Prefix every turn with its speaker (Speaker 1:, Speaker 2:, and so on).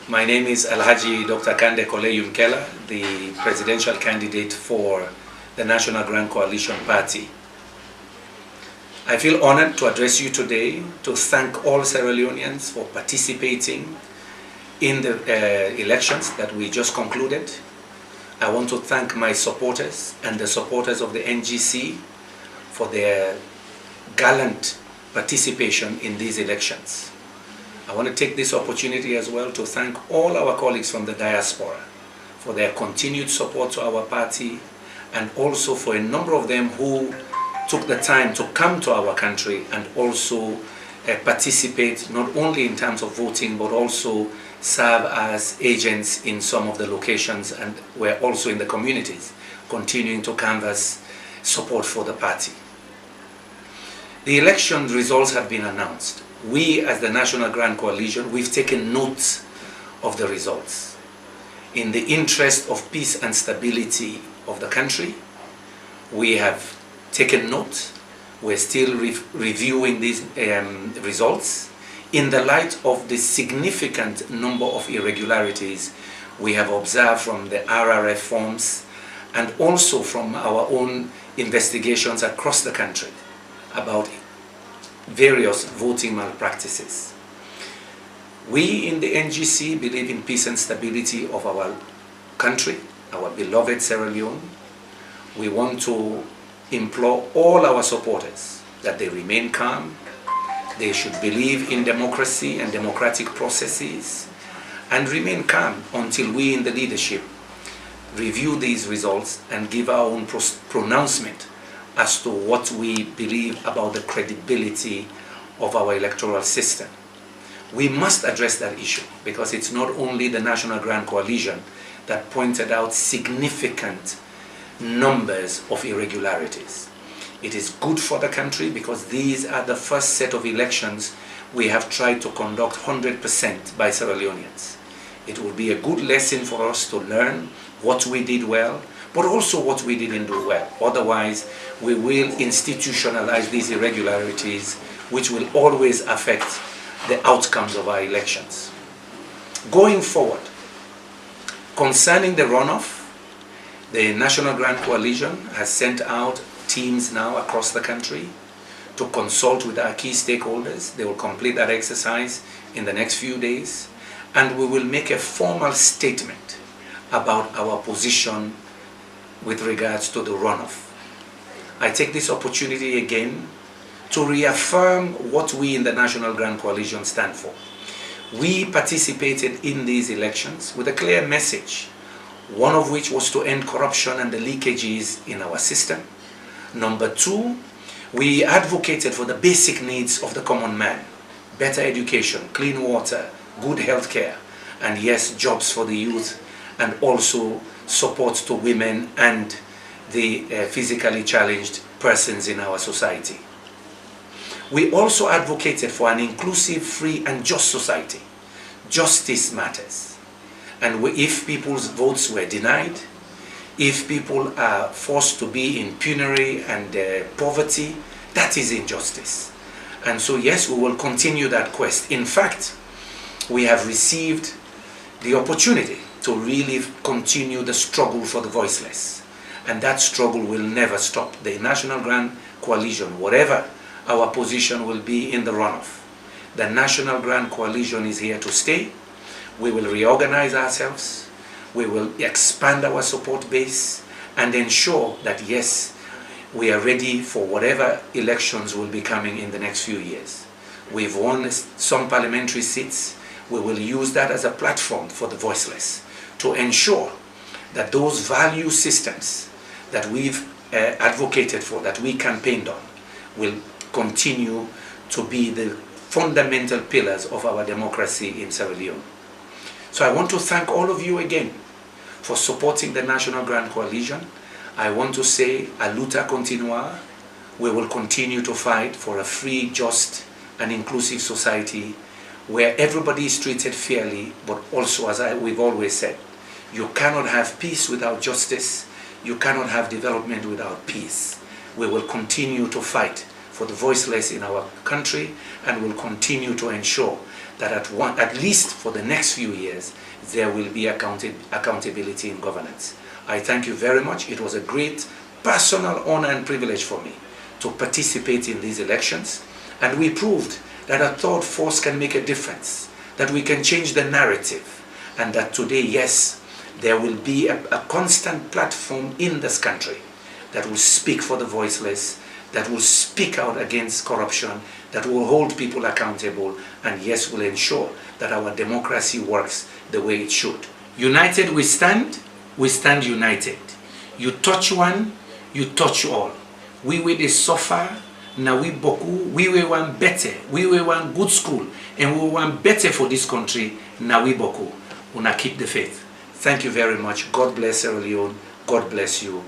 Speaker 1: My name is Alhaji Dr. Kandeh K Yumkella, the presidential candidate for the National Grand Coalition Party. I feel honored to address you today to thank all Sierra Leoneans for participating in the elections that we just concluded. I want to thank my supporters and the supporters of the NGC for their gallant participation in these elections. I want to take this opportunity as well to thank all our colleagues from the diaspora for their continued support to our party, and also for a number of them who took the time to come to our country and also participate not only in terms of voting but also serve as agents in some of the locations, and were also in the communities continuing to canvass support for the party. The election results have been announced. We, as the National Grand Coalition, we've taken note of the results. In the interest of peace and stability of the country, we have taken note. We're still reviewing these results in the light of the significant number of irregularities we have observed from the RRF forms and also from our own investigations across the country about various voting malpractices. We in the NGC believe in peace and stability of our country, our beloved Sierra Leone. We want to implore all our supporters that they remain calm. They should believe in democracy and democratic processes and remain calm until we in the leadership review these results and give our own pronouncement as to what we believe about the credibility of our electoral system. We must address that issue because it's not only the National Grand Coalition that pointed out significant numbers of irregularities. It is good for the country because these are the first set of elections we have tried to conduct 100% by Sierra Leoneans. It will be a good lesson for us to learn what we did well, but also what we didn't do well. Otherwise, we will institutionalize these irregularities, which will always affect the outcomes of our elections. Going forward, concerning the runoff, the National Grand Coalition has sent out teams now across the country to consult with our key stakeholders. They will complete that exercise in the next few days, and we will make a formal statement about our position with regards to the runoff. I take this opportunity again to reaffirm what we in the National Grand Coalition stand for. We participated in these elections with a clear message, one of which was to end corruption and the leakages in our system. Number two, we advocated for the basic needs of the common man: better education, clean water, good health care, and yes, jobs for the youth, and also support to women and the physically challenged persons in our society. We also advocated for an inclusive, free and just society. Justice matters. And if people's votes were denied, if people are forced to be in penury and poverty, that is injustice. And so yes, we will continue that quest. In fact, we have received the opportunity to really continue the struggle for the voiceless. And that struggle will never stop. The National Grand Coalition, whatever our position will be in the runoff, the National Grand Coalition is here to stay. We will reorganize ourselves. We will expand our support base and ensure that yes, we are ready for whatever elections will be coming in the next few years. We've won some parliamentary seats. We will use that as a platform for the voiceless to ensure that those value systems that we've advocated for, that we campaigned on, will continue to be the fundamental pillars of our democracy in Sierra Leone. So I want to thank all of you again for supporting the National Grand Coalition. I want to say, a luta continua. We will continue to fight for a free, just and inclusive society where everybody is treated fairly, but also, as we've always said, you cannot have peace without justice. You cannot have development without peace. We will continue to fight for the voiceless in our country, and will continue to ensure that at least for the next few years, there will be accountability in governance. I thank you very much. It was a great personal honor and privilege for me to participate in these elections, and we proved that a third force can make a difference, that we can change the narrative, and that today, yes, there will be a constant platform in this country that will speak for the voiceless, that will speak out against corruption, that will hold people accountable, and yes, will ensure that our democracy works the way it should. United we stand united. You touch one, you touch all. We will dey suffer, now we boku, we will want better, we will want good school, and we want better for this country, now we boku. Una keep the faith. Thank you very much. God bless Sierra Leone. God bless you.